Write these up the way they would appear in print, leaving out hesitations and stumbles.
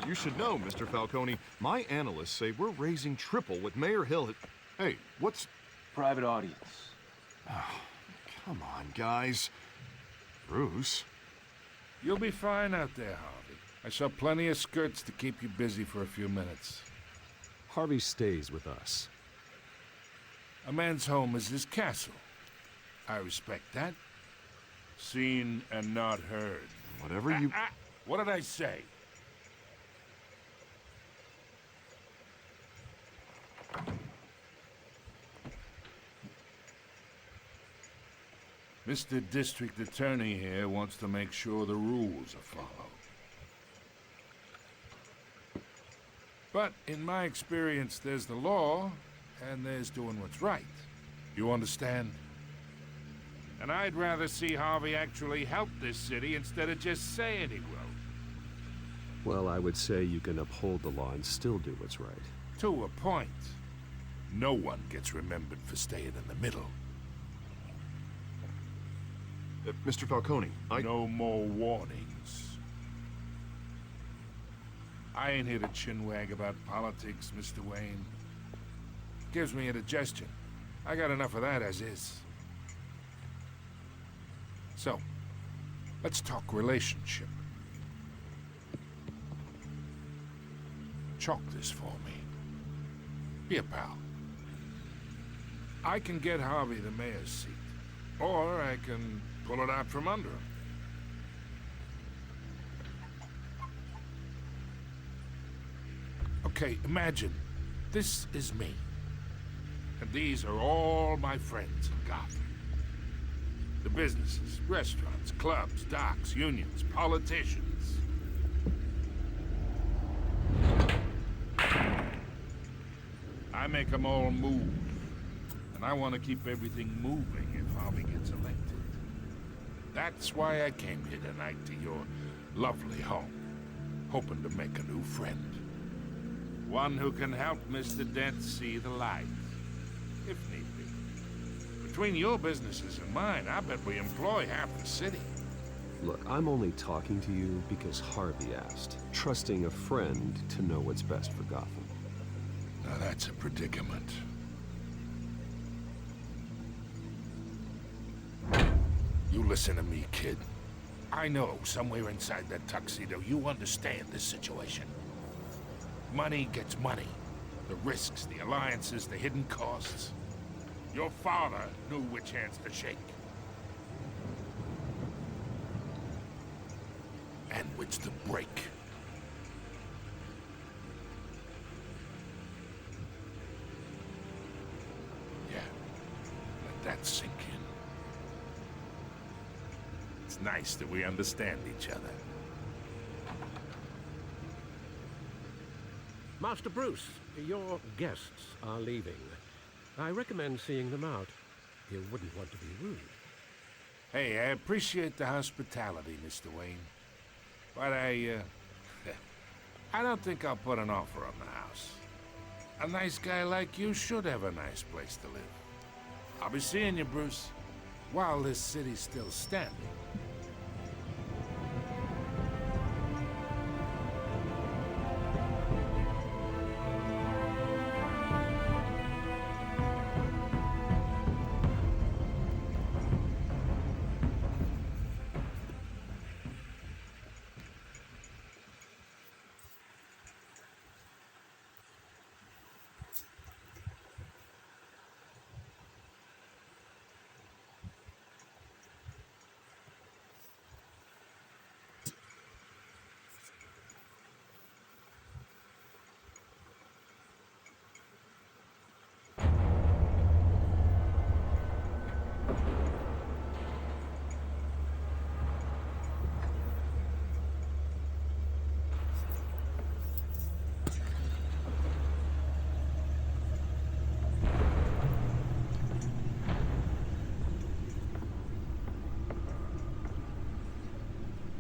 You should know, Mr. Falcone, my analysts say we're raising triple with Mayor Hill. Hey, what's... Private audience. Come on, guys. Bruce? You'll be fine out there, Harvey. I saw plenty of skirts to keep you busy for a few minutes. Harvey stays with us. A man's home is his castle. I respect that. Seen and not heard. Whatever you... What did I say? Mr. District Attorney here wants to make sure the rules are followed. But in my experience, there's the law, and there's doing what's right. You understand? And I'd rather see Harvey actually help this city instead of just saying he will. Well, I would say you can uphold the law and still do what's right. To a point. No one gets remembered for staying in the middle. Mr. Falcone, No more warnings. I ain't here to chinwag about politics, Mr. Wayne. Gives me indigestion. I got enough of that as is. So, let's talk relationship. Chalk this for me. Here, pal. I can get Harvey the mayor's seat, or I can pull it out from under him. Okay, imagine this is me, and these are all my friends in Gotham. The businesses, restaurants, clubs, docks, unions, politicians. I make them all move. And I want to keep everything moving if Harvey gets elected. That's why I came here tonight to your lovely home, hoping to make a new friend. One who can help Mr. Dent see the light, if need be. Between your businesses and mine, I bet we employ half the city. Look, I'm only talking to you because Harvey asked, trusting a friend to know what's best for Gotham. Now that's a predicament. You listen to me, kid. I know somewhere inside that tuxedo you understand this situation. Money gets money. The risks, the alliances, the hidden costs. Your father knew which hands to shake. And which to break. Yeah, let that sink in. It's nice that we understand each other. Master Bruce, your guests are leaving. I recommend seeing them out. You wouldn't want to be rude. Hey, I appreciate the hospitality, Mr. Wayne. But I don't think I'll put an offer on the house. A nice guy like you should have a nice place to live. I'll be seeing you, Bruce, while this city's still standing.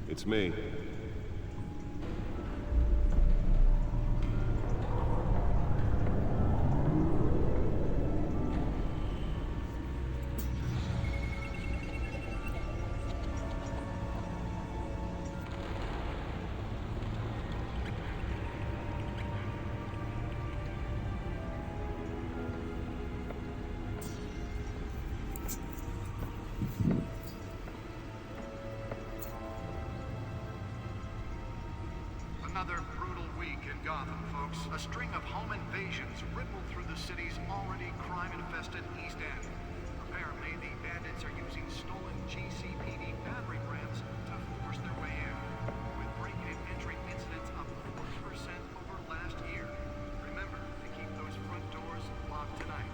It's me. another brutal week in Gotham, folks. A string of home invasions rippled through the city's already crime-infested East End. Apparently, the bandits are using stolen GCPD battery rams to force their way in, with break-in and entry incidents up 40% over last year. Remember to keep those front doors locked tonight.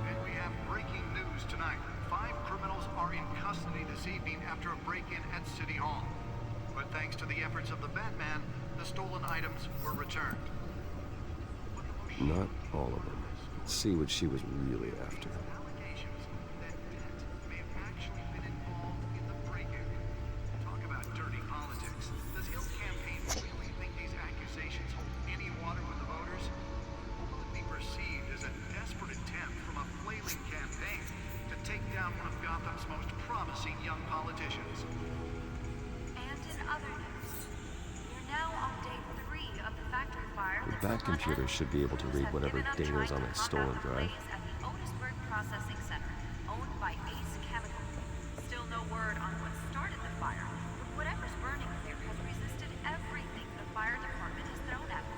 And we have breaking news tonight. 5 criminals are in custody this evening after a break-in at City Hall. But thanks to the efforts of the Batman, the stolen items were returned. Not all of them. Let's see what she was really after. Allegations that Dent may have actually been involved in the break-in. Talk about dirty politics. Does Hill's campaign really think these accusations hold any water with the voters? Or will it be perceived as a desperate attempt from a flailing campaign to take down one of Gotham's most promising young politicians? And in other news, you're now on day 3 of the factory fire. The Bat computer should be able to read whatever data is on that stolen drive. At the Otisburg Processing Center, owned by Ace Chemical. Still no word on what started the fire, but whatever's burning here has resisted everything the fire department has thrown at it.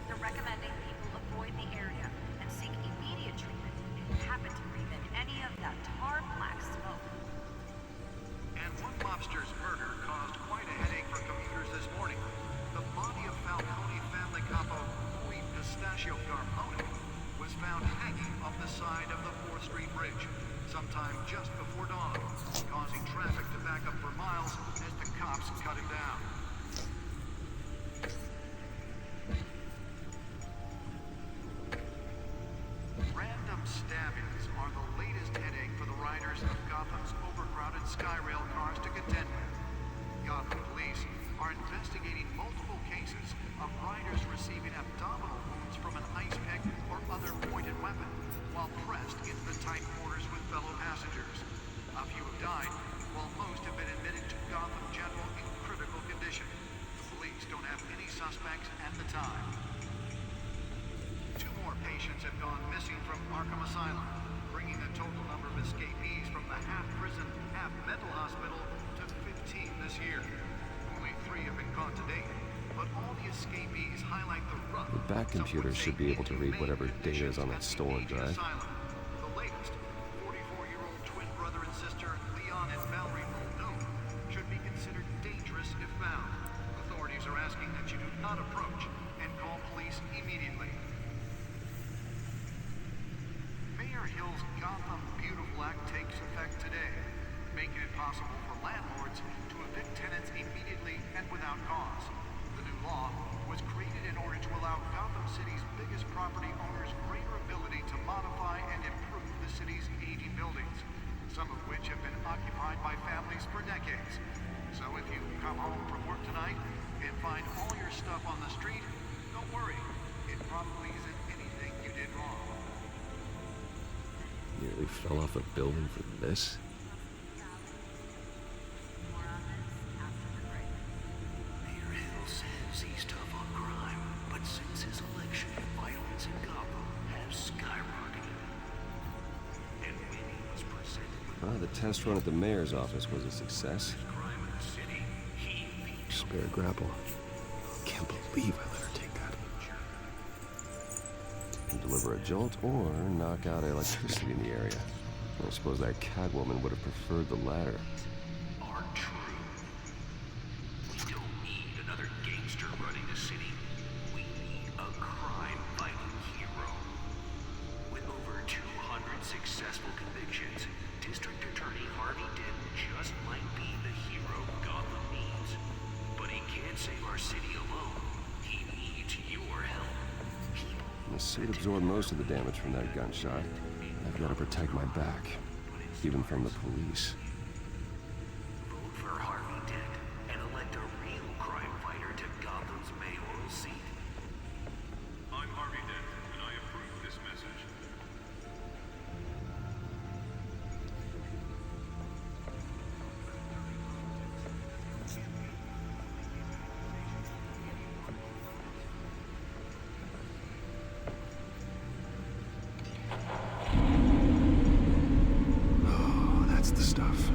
They're recommending people avoid the area and seek immediate treatment if you happen to breathe in any of that tar black smoke. And one mobster's murder caused quite a headache for commuters this morning. The body of Falcone family capo Louis Pistachio Carmona was found hanging off the side of the 4th Street Bridge sometime just before dawn, causing traffic to back up for miles as the cops cut him down. Random stabbings are the latest headache for the riders of Gotham's overcrowded Skyrail cars to contend with. Gotham police are investigating multiple cases of riders receiving abdominal wounds from an ice pick or other pointed weapon while pressed into the tight quarters with fellow passengers. A few have died, while most have been admitted to Gotham General in critical condition. The police don't have any suspects at the time. 2 more patients have gone missing from Arkham Asylum, bringing the total number of escapees from the half-prison, half-mental hospital to 15 this year. Only 3 have been caught to date, but all the escapees highlight the rough. The Bat computer should be able to read whatever data is on that stolen drive. The latest, 44-year-old twin brother and sister Leon and Valerie Muldoon should be considered dangerous if found. Authorities are asking that you do not approach and call police immediately. Mayor Hill's Gotham Beautiful Act takes effect today, making it possible for landlords to evict tenants immediately and without cause. The new law was created in order to allow Gotham City's biggest property owners greater ability to modify and improve the city's aging buildings, some of which have been occupied by families for decades. So if you come home from work tonight and find all your stuff on the street, don't worry. It probably isn't anything you did wrong. Nearly fell off a building for this? More on this after the break. Mayor Hill says he's tough on crime, but since his election, violence in Gotham has skyrocketed. And when he was presented with The test run at the mayor's office was a success. crime in the city, he vetoed Spare grapple. Can't believe I let her take that. Can deliver a jolt or knock out electricity in the area. I suppose that Catwoman would have preferred the latter. are true. We don't need another gangster running the city. We need a crime-fighting hero. With over 200 successful convictions, District Attorney Harvey Dent just might be the hero Gotham needs. But he can't save our city alone. He needs your help. The suit absorbed most of the damage from that gunshot. I've got to protect my back, even from the police. Vote for Harvey Dent and elect a real crime fighter to Gotham's mayoral seat. I'm Harvey Dent, and I approve this message. Oh, that's the stuff.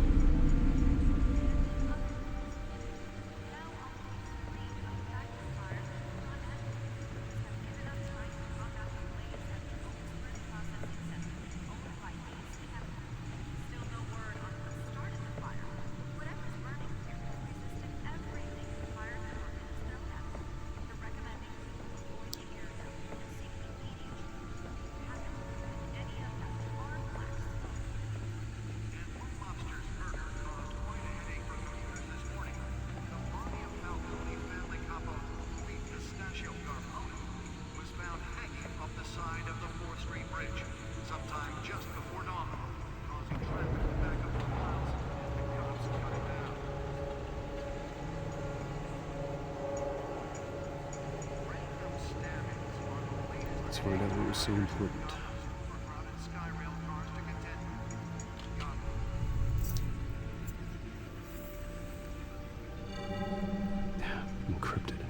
for it ever was so important. Overcrowded Skyrail cars to contend with. Gotham. Encrypted.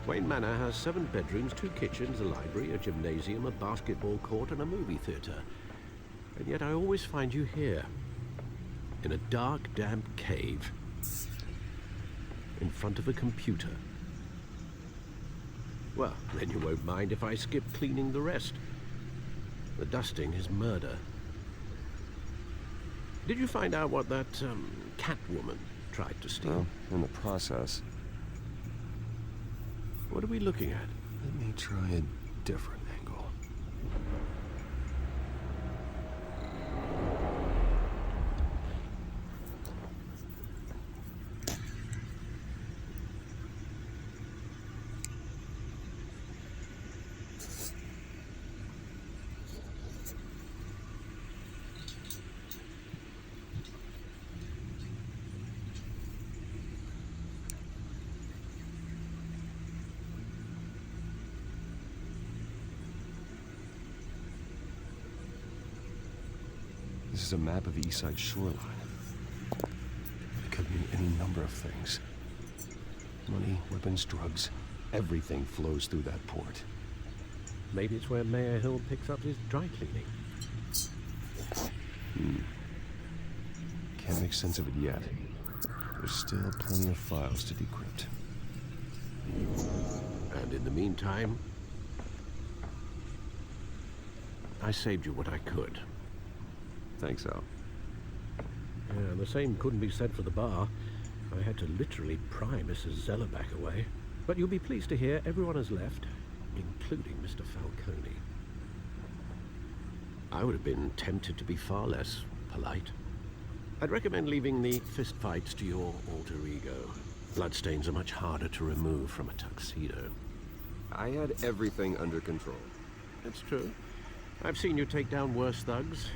Wayne Manor has 7 bedrooms, 2 kitchens, a library, a gymnasium, a basketball court, and a movie theater. And yet I always find you here, in a dark, damp cave, in front of a computer. Well, then you won't mind if I skip cleaning the rest. The dusting is murder. Did you find out what that, Catwoman tried to steal? Well, in the process, What are we looking at? let me try a different angle. This is a map of the East Side shoreline. It could mean any number of things. Money, weapons, drugs, everything flows through that port. Maybe it's where Mayor Hill picks up his dry cleaning. Can't make sense of it yet. There's still plenty of files to decrypt. And in the meantime, I saved you what I could. Thanks, Al. Yeah, the same couldn't be said for the bar. I had to literally pry Mrs. Zellerback away. But you'll be pleased to hear everyone has left, including Mr. Falcone. I would have been tempted to be far less polite. I'd recommend leaving the fistfights to your alter ego. Bloodstains are much harder to remove from a tuxedo. I had everything under control. That's true. I've seen you take down worse thugs.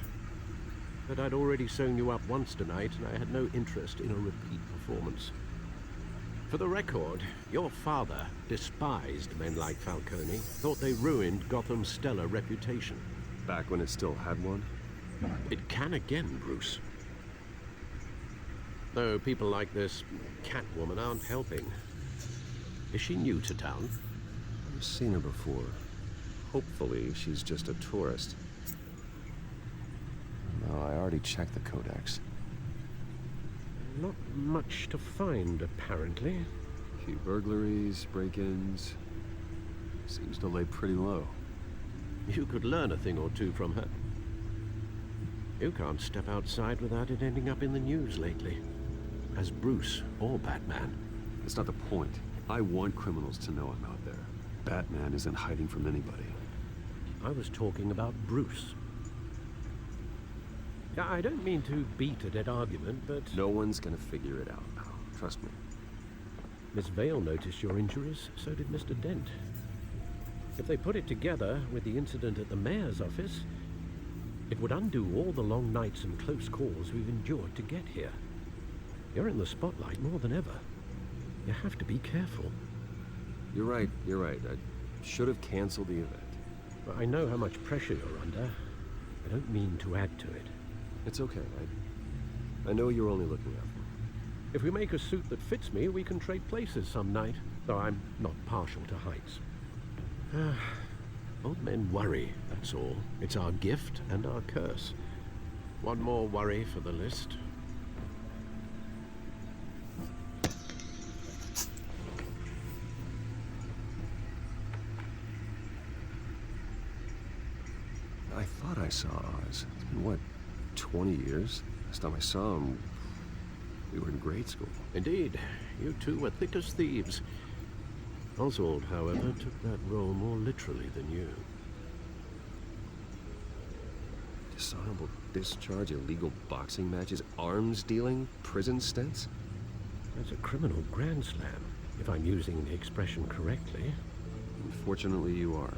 But I'd already sewn you up once tonight, and I had no interest in a repeat performance. For the record, your father despised men like Falcone, thought they ruined Gotham's stellar reputation. Back when it still had one? It can again, Bruce. Though people like this Catwoman aren't helping. Is she new to town? I've seen her before. Hopefully, she's just a tourist. No, I already checked the codex. Not much to find, apparently. A few burglaries, break-ins. Seems to lay pretty low. You could learn a thing or two from her. You can't step outside without it ending up in the news lately. As Bruce or Batman. That's not the point. I want criminals to know I'm out there. Batman isn't hiding from anybody. I was talking about Bruce. I don't mean to beat a dead argument, but... No one's gonna figure it out, pal. Trust me. Miss Vale noticed your injuries, so did Mr. Dent. If they put it together with the incident at the mayor's office, it would undo all the long nights and close calls we've endured to get here. You're in the spotlight more than ever. You have to be careful. You're right. I should have canceled the event. I know how much pressure you're under. I don't mean to add to it. It's okay. I know you're only looking out for me. If we make a suit that fits me, we can trade places some night, though I'm not partial to heights. Old men worry, that's all. It's our gift and our curse. One more worry for the list. I thought I saw Oz. It's been, what, 20 years? Last time I saw him, we were in grade school. Indeed, you two were thick as thieves. Oswald, however, took that role more literally than you. Dishonorable discharge, illegal boxing matches, arms dealing, prison stints? That's a criminal grand slam, if I'm using the expression correctly. Unfortunately, you are.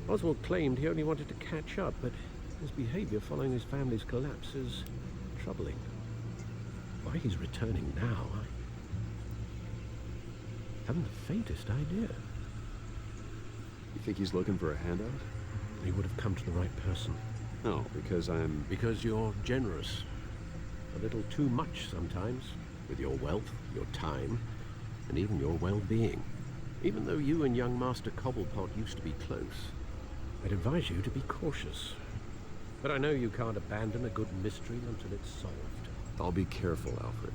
Oswald claimed he only wanted to catch up, but his behavior following his family's collapse is troubling. Why he's returning now, I haven't the faintest idea. You think he's looking for a handout? He would have come to the right person. No, because I'm... Because you're generous. A little too much sometimes. With your wealth, your time, and even your well-being. Even though you and young Master Cobblepot used to be close, I'd advise you to be cautious. But I know you can't abandon a good mystery until it's solved. I'll be careful, Alfred.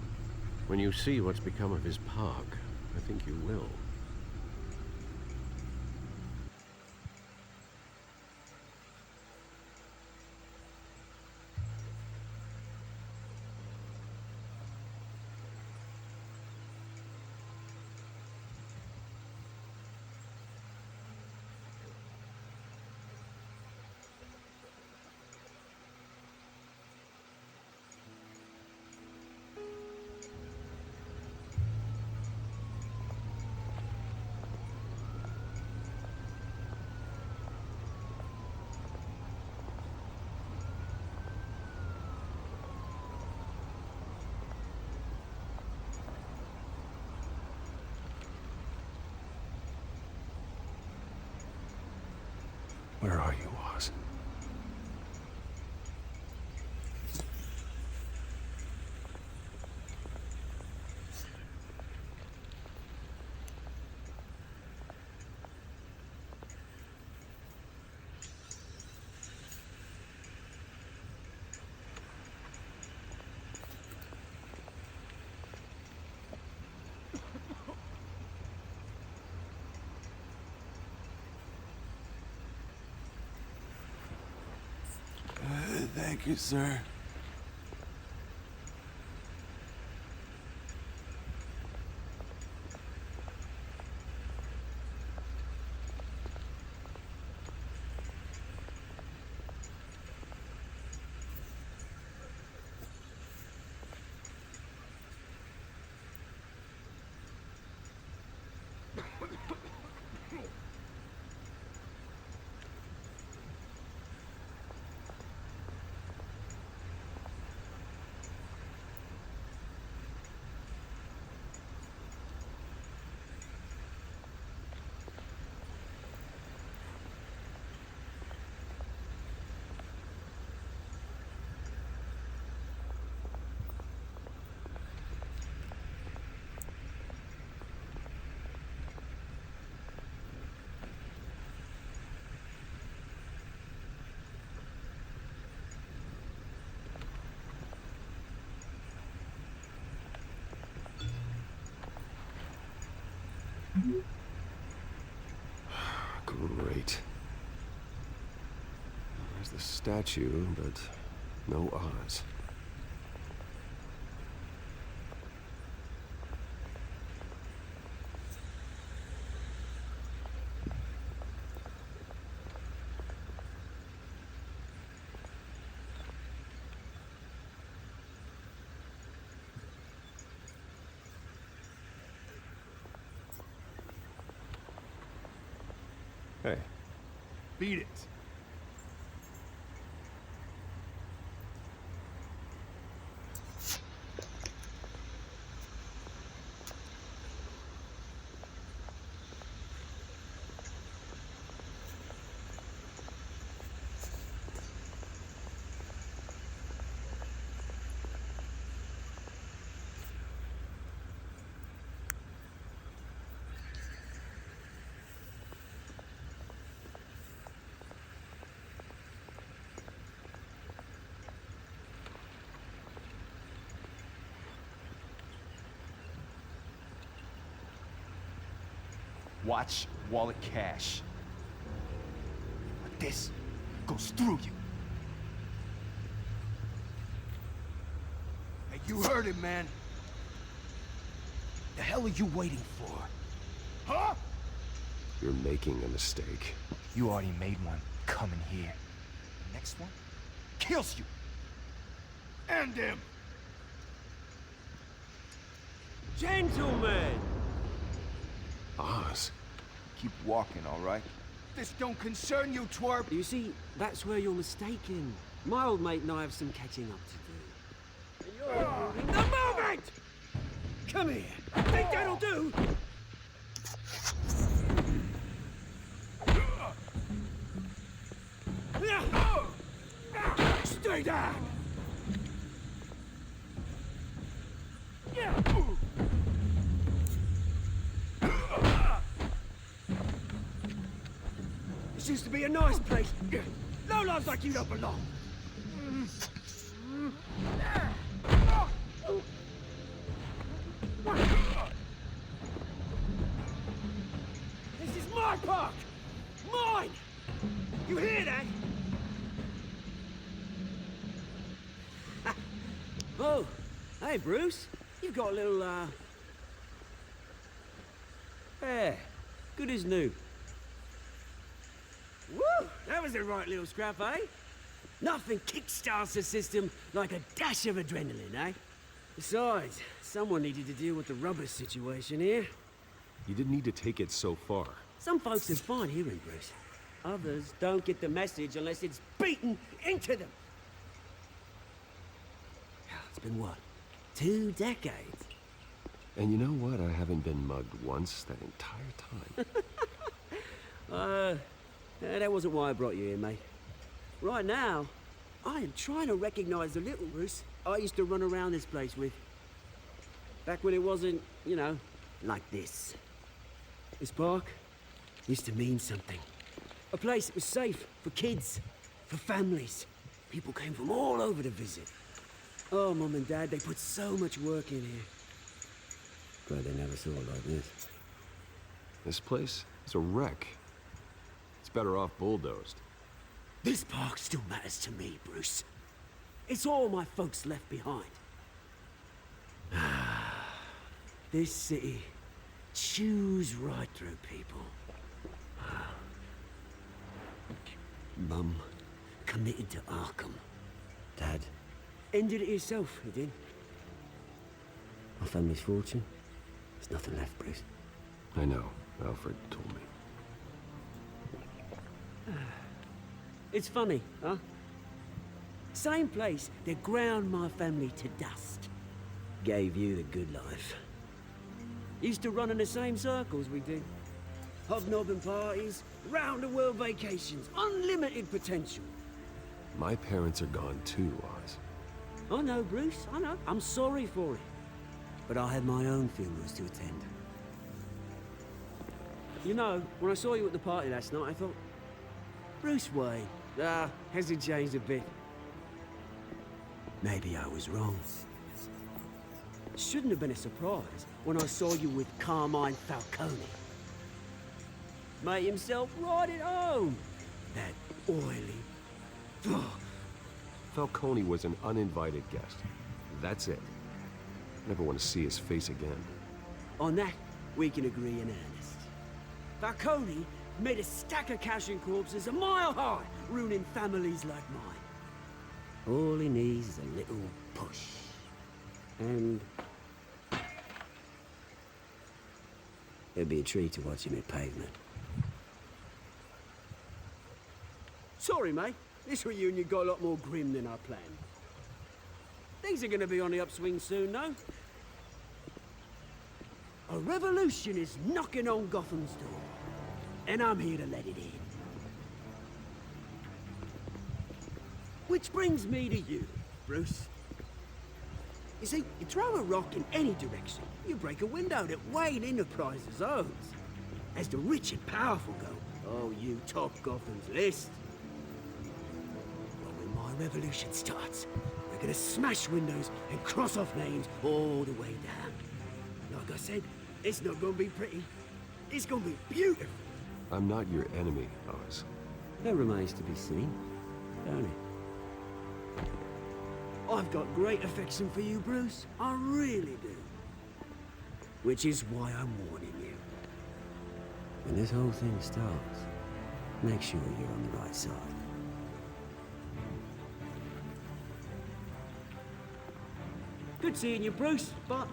When you see what's become of his park, I think you will. Where are you, Oz? Thank you, sir. Great. There's the statue, but no Oz. Hey. Beat it. Watch wallet cash. But this goes through you. Hey, you heard it, man. The hell are you waiting for? Huh? You're making a mistake. You already made one coming here. The next one kills you. And him. Gentlemen! Oz? Keep walking, all right? This don't concern you, twerp. You see, that's where you're mistaken. My old mate and I have some catching up to do. You're ruining the moment! Come here. Think that'll do? me down! This used to be a nice place. Lowlifes like you don't belong. This is my park! Mine! You hear that? Oh, hey, Bruce. You've got a little, hair. Good as new. Woo! That was a right little scrap, eh? Nothing kickstarts the system like a dash of adrenaline, eh? Besides, someone needed to deal with the rubber situation here. You didn't need to take it so far. Some folks are fine hearing, Bruce. Others don't get the message unless it's beaten into them. It's been what? 2 decades? And you know what? I haven't been mugged once that entire time. That wasn't why I brought you here, mate. Right now, I am trying to recognize the little Bruce I used to run around this place with. Back when it wasn't, you know, like this. This park used to mean something. A place that was safe for kids, for families. People came from all over to visit. Oh, Mum and Dad, they put so much work in here. Glad they never saw it like this. This place is a wreck. It's better off bulldozed. This park still matters to me, Bruce. It's all my folks left behind. This city chews right through people. Mum committed to Arkham. Dad ended it yourself, you did. My family's fortune. There's nothing left, Bruce. I know. Alfred told me. It's funny, huh? Same place that ground my family to dust. Gave you the good life. Used to run in the same circles we did. Hobnobbing parties, round-the-world vacations, unlimited potential. My parents are gone too, Oz. I know, Bruce, I know. I'm sorry for it. But I had my own funerals to attend. You know, when I saw you at the party last night, I thought, Bruce Wayne, hasn't changed a bit. Maybe I was wrong. Shouldn't have been a surprise when I saw you with Carmine Falcone. Made himself right at home. That oily... Falcone was an uninvited guest. That's it. Never want to see his face again. On that, we can agree in earnest. Falcone made a stack of cash and corpses a mile high, ruining families like mine. All he needs is a little push. And... it'll be a treat to watch him hit pavement. Sorry, mate. This reunion got a lot more grim than I planned. Things are gonna be on the upswing soon, though. A revolution is knocking on Gotham's door. And I'm here to let it in. Which brings me to you, Bruce. You see, you throw a rock in any direction, you break a window that Wayne Enterprises owns. As the rich and powerful go, oh, you top Gotham's list. Well, when my revolution starts, we're gonna smash windows and cross off names all the way down. Like I said, it's not gonna be pretty. It's gonna be beautiful. I'm not your enemy, Oz. That remains to be seen, don't it? I've got great affection for you, Bruce. I really do. Which is why I'm warning you. When this whole thing starts, make sure you're on the right side. Good seeing you, Bruce, but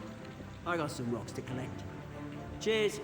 I got some rocks to collect. Cheers.